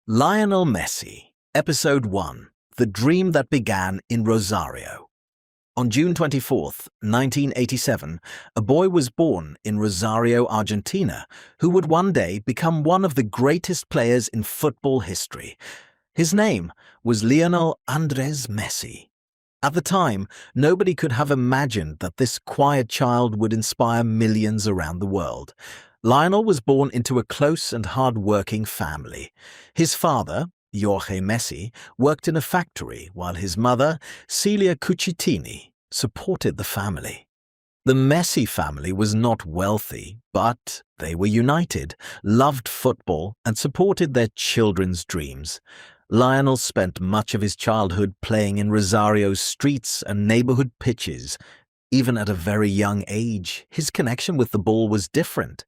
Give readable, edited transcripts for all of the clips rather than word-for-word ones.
Lionel Messi, Episode 1, The Dream That Began in Rosario. On June 24th, 1987, a boy was born in Rosario, Argentina, who would one day become one of the greatest players in football history. His name was Lionel Andres Messi. At the time, nobody could have imagined that this quiet child would inspire millions around the world. Lionel was born into a close and hard-working family. His father, Jorge Messi, worked in a factory, while his mother, Celia Cucitini, supported the family. The Messi family was not wealthy, but they were united, loved football, and supported their children's dreams. Lionel spent much of his childhood playing in Rosario's streets and neighborhood pitches. Even at a very young age, his connection with the ball was different.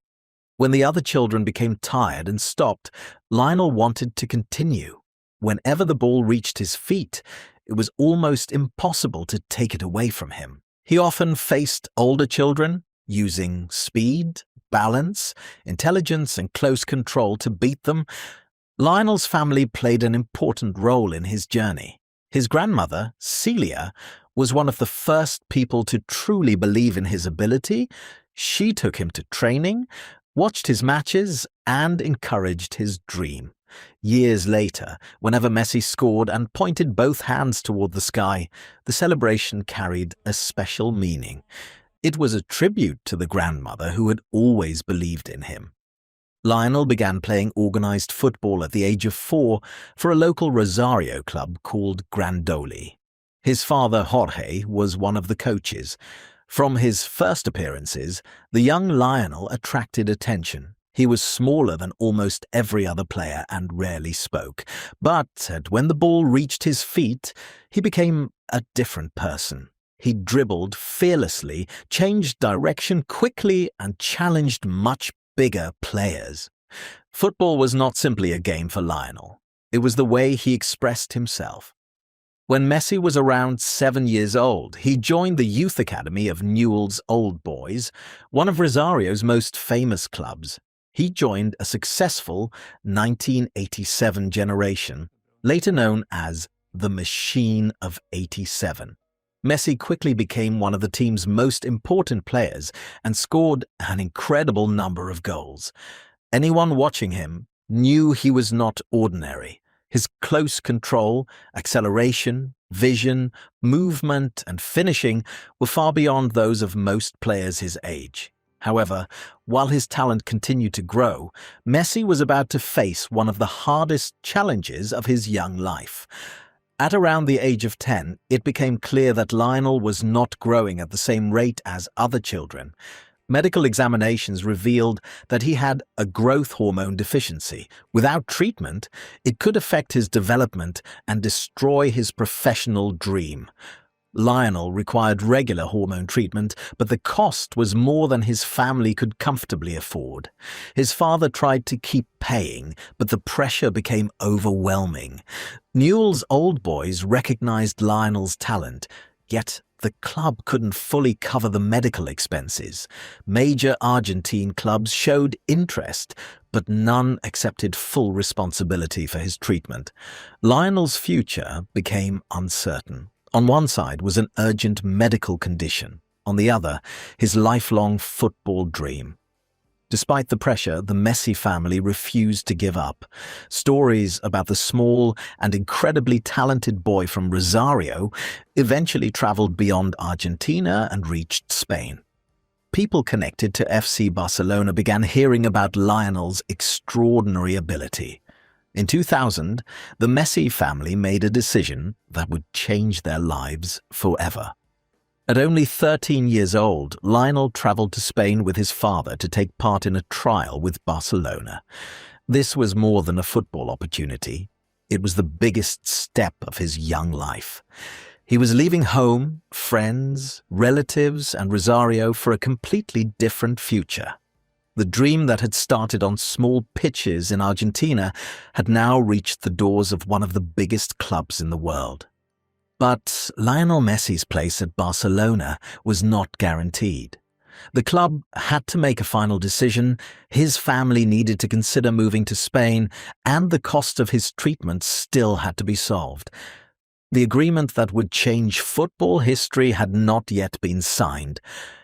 When the other children became tired and stopped, Lionel wanted to continue. Whenever the ball reached his feet, it was almost impossible to take it away from him. He often faced older children, using speed, balance, intelligence, and close control to beat them. Lionel's family played an important role in his journey. His grandmother, Celia, was one of the first people to truly believe in his ability. She took him to training, watched his matches, and encouraged his dream. Years later, whenever Messi scored and pointed both hands toward the sky, the celebration carried a special meaning. It was a tribute to the grandmother who had always believed in him. Lionel began playing organized football at the age of 4 for a local Rosario club called Grandoli. His father, Jorge, was one of the coaches. From his first appearances, the young Lionel attracted attention. He was smaller than almost every other player and rarely spoke. But when the ball reached his feet, he became a different person. He dribbled fearlessly, changed direction quickly, and challenged much bigger players. Football was not simply a game for Lionel. It was the way he expressed himself. When Messi was around 7 years old, he joined the youth academy of Newell's Old Boys, one of Rosario's most famous clubs. He joined a successful 1987 generation, later known as the Machine of '87. Messi quickly became one of the team's most important players and scored an incredible number of goals. Anyone watching him knew he was not ordinary. His close control, acceleration, vision, movement, and finishing were far beyond those of most players his age. However, while his talent continued to grow, Messi was about to face one of the hardest challenges of his young life. At around the age of 10, it became clear that Lionel was not growing at the same rate as other children. Medical examinations revealed that he had a growth hormone deficiency. Without treatment, it could affect his development and destroy his professional dream. Lionel required regular hormone treatment, but the cost was more than his family could comfortably afford. His father tried to keep paying, but the pressure became overwhelming. Newell's Old Boys recognized Lionel's talent, yet the club couldn't fully cover the medical expenses. Major Argentine clubs showed interest, but none accepted full responsibility for his treatment. Lionel's future became uncertain. On one side was an urgent medical condition. On the other, his lifelong football dream. Despite the pressure, the Messi family refused to give up. Stories about the small and incredibly talented boy from Rosario eventually traveled beyond Argentina and reached Spain. People connected to FC Barcelona began hearing about Lionel's extraordinary ability. In 2000, the Messi family made a decision that would change their lives forever. At only 13 years old, Lionel traveled to Spain with his father to take part in a trial with Barcelona. This was more than a football opportunity. It was the biggest step of his young life. He was leaving home, friends, relatives, and Rosario for a completely different future. The dream that had started on small pitches in Argentina had now reached the doors of one of the biggest clubs in the world. But Lionel Messi's place at Barcelona was not guaranteed. The club had to make a final decision, his family needed to consider moving to Spain, and the cost of his treatment still had to be solved. The agreement that would change football history had not yet been signed.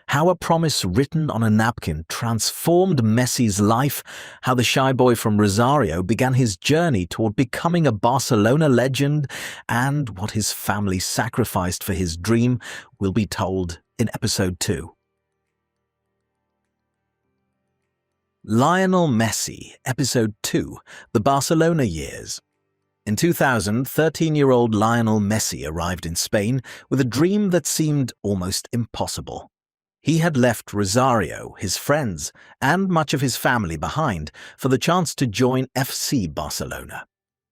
How a promise written on a napkin transformed Messi's life, how the shy boy from Rosario began his journey toward becoming a Barcelona legend, and what his family sacrificed for his dream will be told in episode 2. Lionel Messi, episode 2, The Barcelona Years. In 2000, 13-year-old Lionel Messi arrived in Spain with a dream that seemed almost impossible. He had left Rosario, his friends, and much of his family behind for the chance to join FC Barcelona.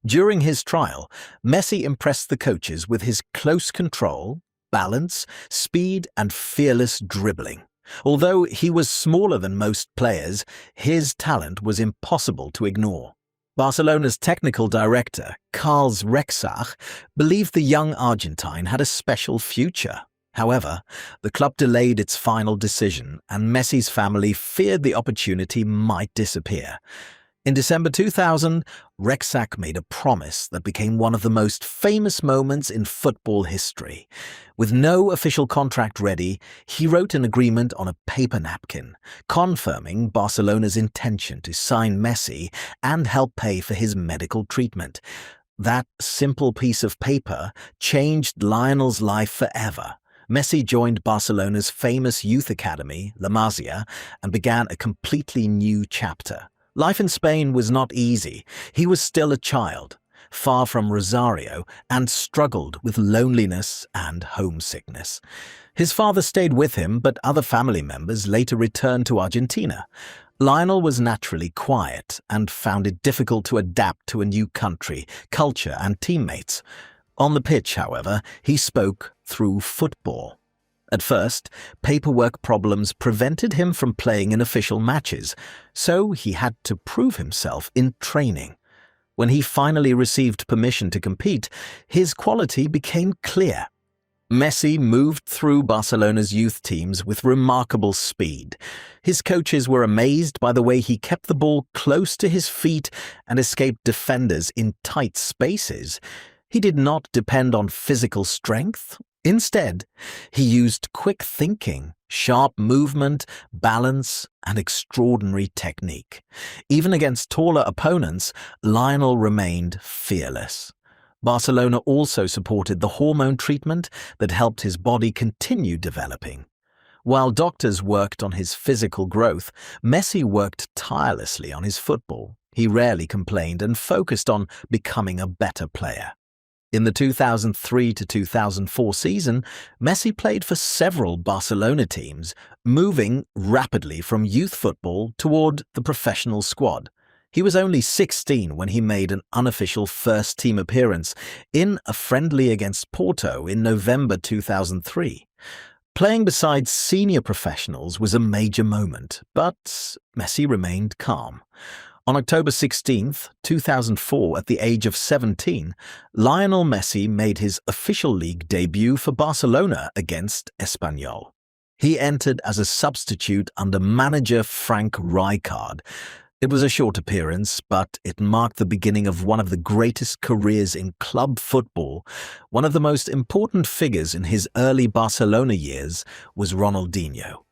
During his trial, Messi impressed the coaches with his close control, balance, speed, and fearless dribbling. Although he was smaller than most players, his talent was impossible to ignore. Barcelona's technical director, Karl Rexach, believed the young Argentine had a special future. However, the club delayed its final decision, and Messi's family feared the opportunity might disappear. In December 2000, Rexach made a promise that became one of the most famous moments in football history. With no official contract ready, he wrote an agreement on a paper napkin, confirming Barcelona's intention to sign Messi and help pay for his medical treatment. That simple piece of paper changed Lionel's life forever. Messi joined Barcelona's famous youth academy, La Masia, and began a completely new chapter. Life in Spain was not easy. He was still a child, far from Rosario, and struggled with loneliness and homesickness. His father stayed with him, but other family members later returned to Argentina. Lionel was naturally quiet and found it difficult to adapt to a new country, culture, and teammates. On the pitch, however, he spoke through football. At first, paperwork problems prevented him from playing in official matches, so he had to prove himself in training. When he finally received permission to compete, his quality became clear. Messi moved through Barcelona's youth teams with remarkable speed. His coaches were amazed by the way he kept the ball close to his feet and escaped defenders in tight spaces. He did not depend on physical strength. Instead, he used quick thinking, sharp movement, balance, and extraordinary technique. Even against taller opponents, Lionel remained fearless. Barcelona also supported the hormone treatment that helped his body continue developing. While doctors worked on his physical growth, Messi worked tirelessly on his football. He rarely complained and focused on becoming a better player. In the 2003 to 2004 season, Messi played for several Barcelona teams, moving rapidly from youth football toward the professional squad. He was only 16 when he made an unofficial first-team appearance in a friendly against Porto in November 2003. Playing beside senior professionals was a major moment, but Messi remained calm. On October 16, 2004, at the age of 17, Lionel Messi made his official league debut for Barcelona against Espanyol. He entered as a substitute under manager Frank Rijkaard. It was a short appearance, but it marked the beginning of one of the greatest careers in club football. One of the most important figures in his early Barcelona years was Ronaldinho.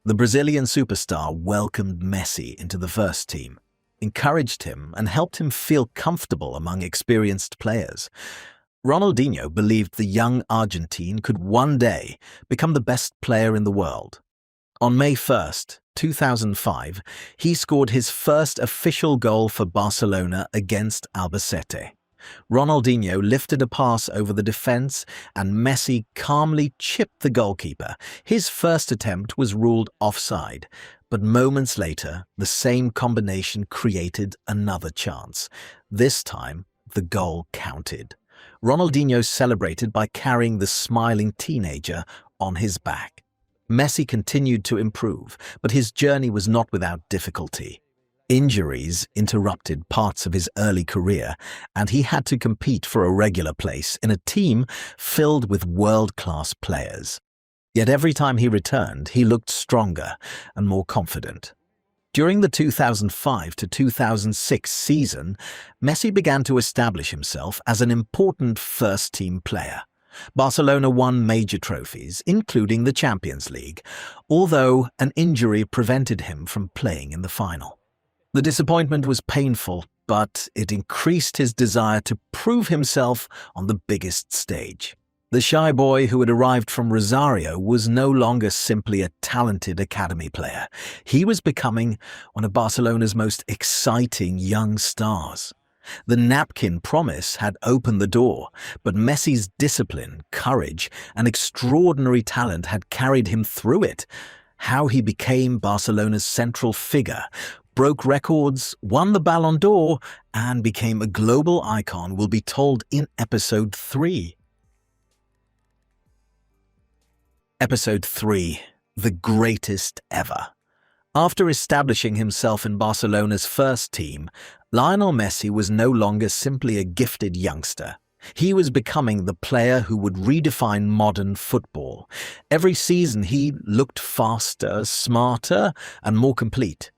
The Brazilian superstar welcomed Messi into the first team, encouraged him, and helped him feel comfortable among experienced players. Ronaldinho believed the young Argentine could one day become the best player in the world. On May 1, 2005, he scored his first official goal for Barcelona against Albacete. Ronaldinho lifted a pass over the defense, and Messi calmly chipped the goalkeeper. His first attempt was ruled offside, but moments later, the same combination created another chance. This time, the goal counted. Ronaldinho celebrated by carrying the smiling teenager on his back. Messi continued to improve, but his journey was not without difficulty. Injuries interrupted parts of his early career, and he had to compete for a regular place in a team filled with world-class players. Yet every time he returned, he looked stronger and more confident. During the 2005 to 2006 season, Messi began to establish himself as an important first-team player. Barcelona won major trophies, including the Champions League, although an injury prevented him from playing in the final. The disappointment was painful, but it increased his desire to prove himself on the biggest stage. The shy boy who had arrived from Rosario was no longer simply a talented academy player. He was becoming one of Barcelona's most exciting young stars. The napkin promise had opened the door, but Messi's discipline, courage, and extraordinary talent had carried him through it. How he became Barcelona's central figure, broke records, won the Ballon d'Or, and became a global icon will be told in Episode 3. Episode 3. The Greatest Ever. After establishing himself in Barcelona's first team, Lionel Messi was no longer simply a gifted youngster. He was becoming the player who would redefine modern football. Every season he looked faster, smarter, and more complete.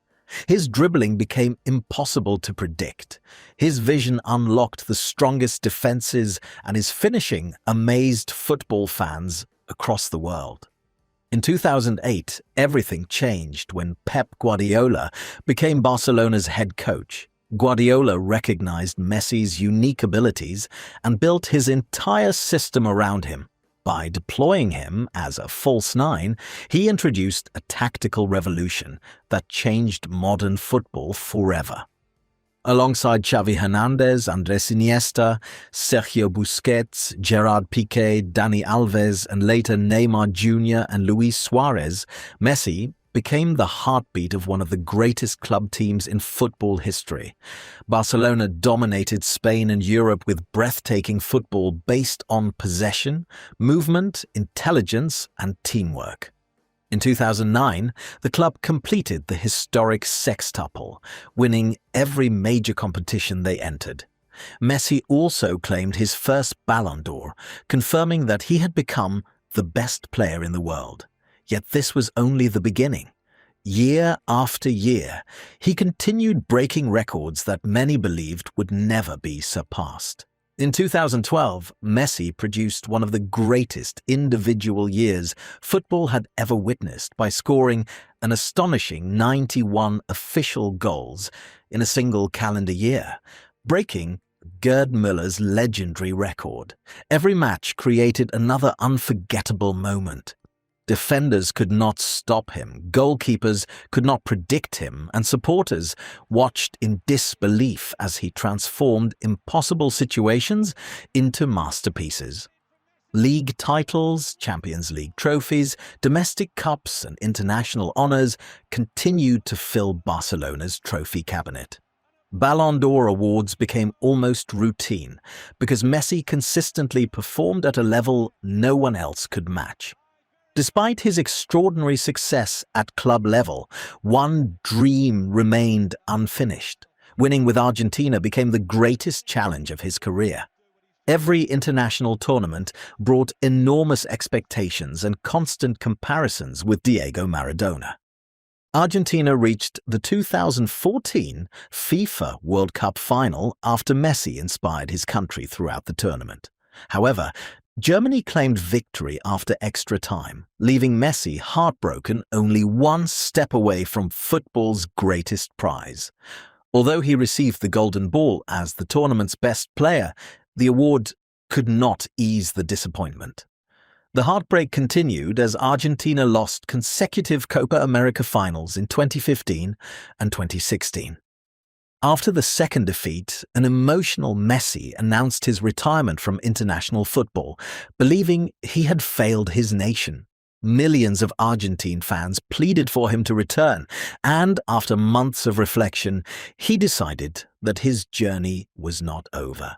His dribbling became impossible to predict. His vision unlocked the strongest defenses, and his finishing amazed football fans across the world. In 2008, everything changed when Pep Guardiola became Barcelona's head coach. Guardiola recognized Messi's unique abilities and built his entire system around him. By deploying him as a false nine, he introduced a tactical revolution that changed modern football forever. Alongside Xavi Hernandez, Andrés Iniesta, Sergio Busquets, Gerard Piqué, Dani Alves, and later Neymar Jr. and Luis Suarez, Messi became the heartbeat of one of the greatest club teams in football history. Barcelona dominated Spain and Europe with breathtaking football based on possession, movement, intelligence, and teamwork. In 2009, the club completed the historic sextuple, winning every major competition they entered. Messi also claimed his first Ballon d'Or, confirming that he had become the best player in the world. Yet this was only the beginning. Year after year, he continued breaking records that many believed would never be surpassed. In 2012, Messi produced one of the greatest individual years football had ever witnessed by scoring an astonishing 91 official goals in a single calendar year, breaking Gerd Müller's legendary record. Every match created another unforgettable moment. Defenders could not stop him, goalkeepers could not predict him, and supporters watched in disbelief as he transformed impossible situations into masterpieces. League titles, Champions League trophies, domestic cups, and international honors continued to fill Barcelona's trophy cabinet. Ballon d'Or awards became almost routine because Messi consistently performed at a level no one else could match. Despite his extraordinary success at club level, one dream remained unfinished. Winning with Argentina became the greatest challenge of his career. Every international tournament brought enormous expectations and constant comparisons with Diego Maradona. Argentina reached the 2014 FIFA World Cup final after Messi inspired his country throughout the tournament. However, Germany claimed victory after extra time, leaving Messi heartbroken only one step away from football's greatest prize. Although he received the Golden Ball as the tournament's best player, the award could not ease the disappointment. The heartbreak continued as Argentina lost consecutive Copa America finals in 2015 and 2016. After the second defeat, an emotional Messi announced his retirement from international football, believing he had failed his nation. Millions of Argentine fans pleaded for him to return, and after months of reflection, he decided that his journey was not over.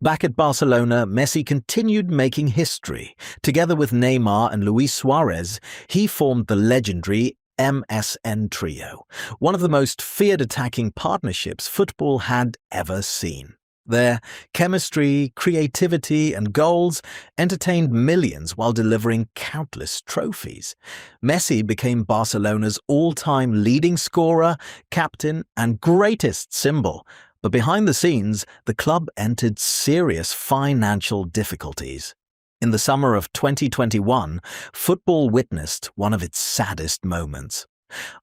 Back at Barcelona, Messi continued making history. Together with Neymar and Luis Suarez, he formed the legendary MSN trio, one of the most feared attacking partnerships football had ever seen. Their chemistry, creativity, and goals entertained millions while delivering countless trophies. Messi became Barcelona's all-time leading scorer, captain, and greatest symbol. But behind the scenes, the club entered serious financial difficulties. In the summer of 2021, football witnessed one of its saddest moments.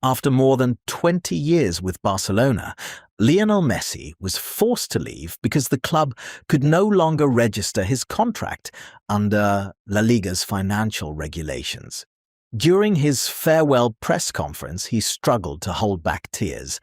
After more than 20 years with Barcelona, Lionel Messi was forced to leave because the club could no longer register his contract under La Liga's financial regulations. During his farewell press conference, he struggled to hold back tears.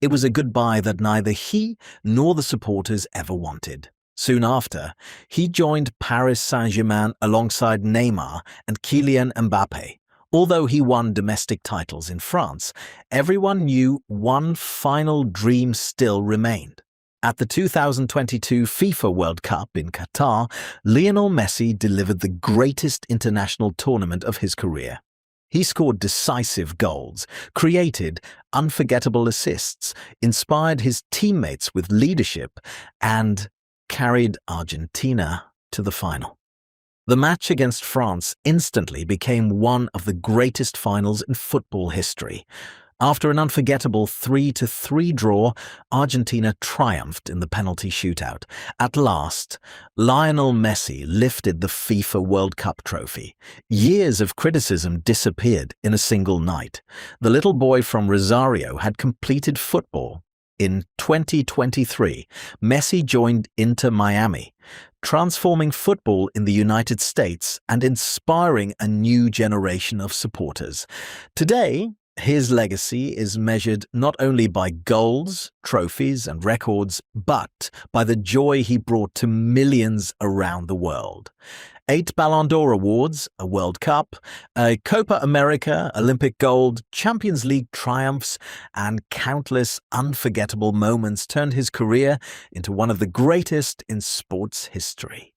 It was a goodbye that neither he nor the supporters ever wanted. Soon after, he joined Paris Saint-Germain alongside Neymar and Kylian Mbappé. Although he won domestic titles in France, everyone knew one final dream still remained. At the 2022 FIFA World Cup in Qatar, Lionel Messi delivered the greatest international tournament of his career. He scored decisive goals, created unforgettable assists, inspired his teammates with leadership, and carried Argentina to the final. The match against France instantly became one of the greatest finals in football history. After an unforgettable 3-3 draw, Argentina triumphed in the penalty shootout. At last, Lionel Messi lifted the FIFA World Cup trophy. Years of criticism disappeared in a single night. The little boy from Rosario had completed football. In 2023, Messi joined Inter Miami, transforming football in the United States and inspiring a new generation of supporters. Today, his legacy is measured not only by goals, trophies, and records, but by the joy he brought to millions around the world. 8 Ballon d'Or awards, a World Cup, a Copa America, Olympic gold, Champions League triumphs, and countless unforgettable moments turned his career into one of the greatest in sports history.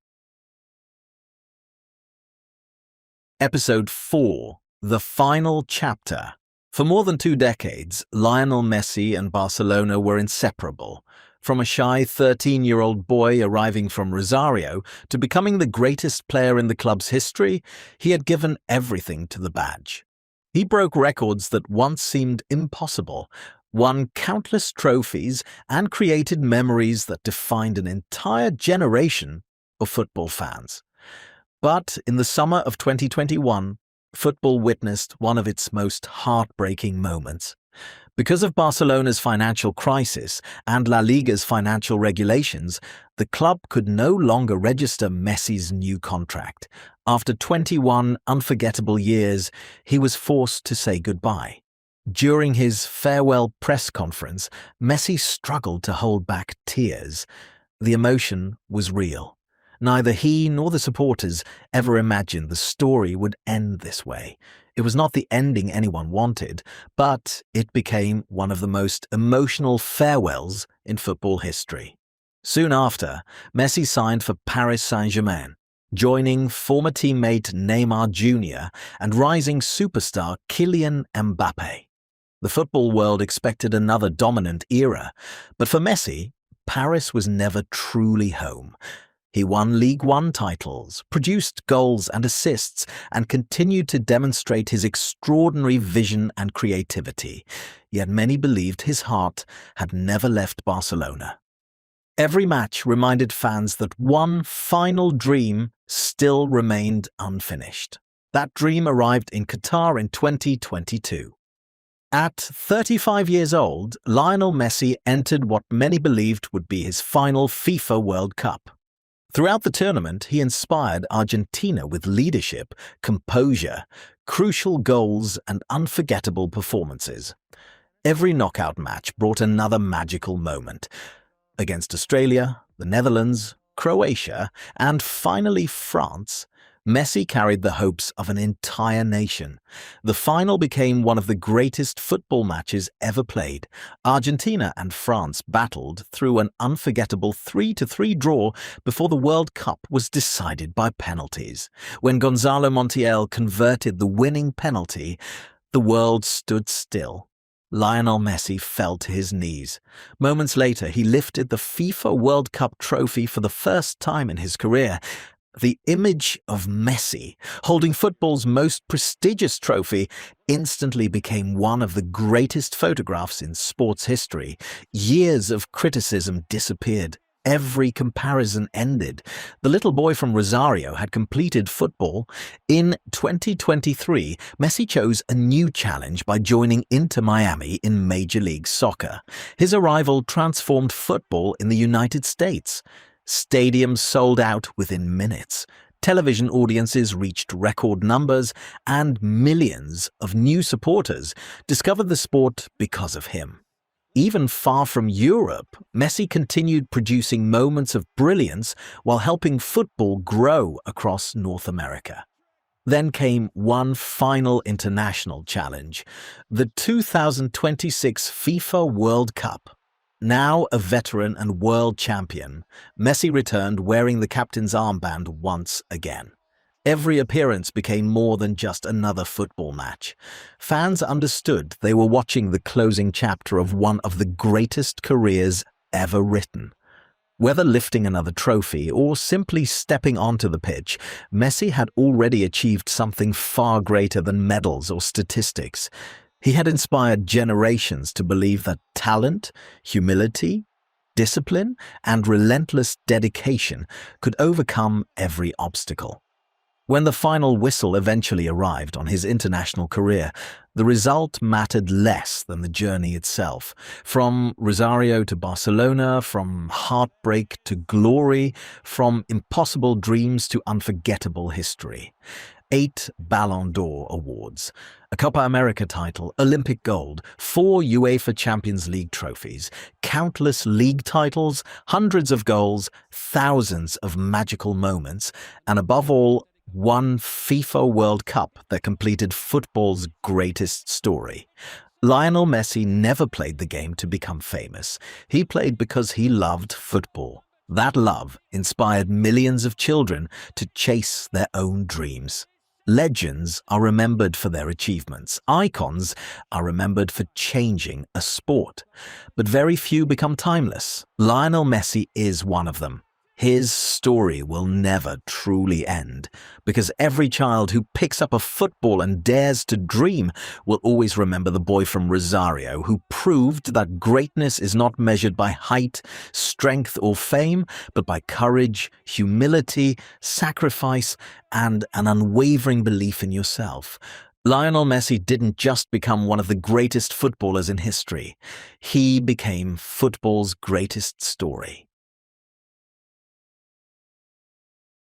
Episode 4: The Final Chapter. For more than 2 decades, Lionel Messi and Barcelona were inseparable. From a shy 13-year-old boy arriving from Rosario to becoming the greatest player in the club's history, he had given everything to the badge. He broke records that once seemed impossible, won countless trophies, and created memories that defined an entire generation of football fans. But in the summer of 2021, football witnessed one of its most heartbreaking moments. Because of Barcelona's financial crisis and La Liga's financial regulations, the club could no longer register Messi's new contract. After 21 unforgettable years, he was forced to say goodbye. During his farewell press conference, Messi struggled to hold back tears. The emotion was real. Neither he nor the supporters ever imagined the story would end this way. It was not the ending anyone wanted, but it became one of the most emotional farewells in football history. Soon after, Messi signed for Paris Saint-Germain, joining former teammate Neymar Jr. and rising superstar Kylian Mbappé. The football world expected another dominant era, but for Messi, Paris was never truly home. He won League One titles, produced goals and assists, and continued to demonstrate his extraordinary vision and creativity. Yet many believed his heart had never left Barcelona. Every match reminded fans that one final dream still remained unfinished. That dream arrived in Qatar in 2022. At 35 years old, Lionel Messi entered what many believed would be his final FIFA World Cup. Throughout the tournament, he inspired Argentina with leadership, composure, crucial goals, and unforgettable performances. Every knockout match brought another magical moment. Against Australia, the Netherlands, Croatia, and finally France, Messi carried the hopes of an entire nation. The final became one of the greatest football matches ever played. Argentina and France battled through an unforgettable 3-3 draw before the World Cup was decided by penalties. When Gonzalo Montiel converted the winning penalty, the world stood still. Lionel Messi fell to his knees. Moments later, he lifted the FIFA World Cup trophy for the first time in his career. The image of Messi holding football's most prestigious trophy instantly became one of the greatest photographs in sports history. Years of criticism disappeared. Every comparison ended. The little boy from Rosario had completed football. In 2023, Messi chose a new challenge by joining Inter Miami in Major League Soccer. His arrival transformed football in the United States. Stadiums sold out within minutes. Television audiences reached record numbers, and millions of new supporters discovered the sport because of him. Even far from Europe, Messi continued producing moments of brilliance while helping football grow across North America. Then came one final international challenge, the 2026 FIFA World Cup. Now a veteran and world champion, Messi returned wearing the captain's armband once again. Every appearance became more than just another football match. Fans understood they were watching the closing chapter of one of the greatest careers ever written. Whether lifting another trophy or simply stepping onto the pitch, Messi had already achieved something far greater than medals or statistics. He had inspired generations to believe that talent, humility, discipline, and relentless dedication could overcome every obstacle. When the final whistle eventually arrived on his international career, the result mattered less than the journey itself. From Rosario to Barcelona, from heartbreak to glory, from impossible dreams to unforgettable history. 8 Ballon d'Or awards, a Copa America title, Olympic gold, 4 UEFA Champions League trophies, countless league titles, hundreds of goals, thousands of magical moments, and above all, one FIFA World Cup that completed football's greatest story. Lionel Messi never played the game to become famous. He played because he loved football. That love inspired millions of children to chase their own dreams. Legends are remembered for their achievements. Icons are remembered for changing a sport. But very few become timeless. Lionel Messi is one of them. His story will never truly end, because every child who picks up a football and dares to dream will always remember the boy from Rosario who proved that greatness is not measured by height, strength, or fame, but by courage, humility, sacrifice, and an unwavering belief in yourself. Lionel Messi didn't just become one of the greatest footballers in history. He became football's greatest story.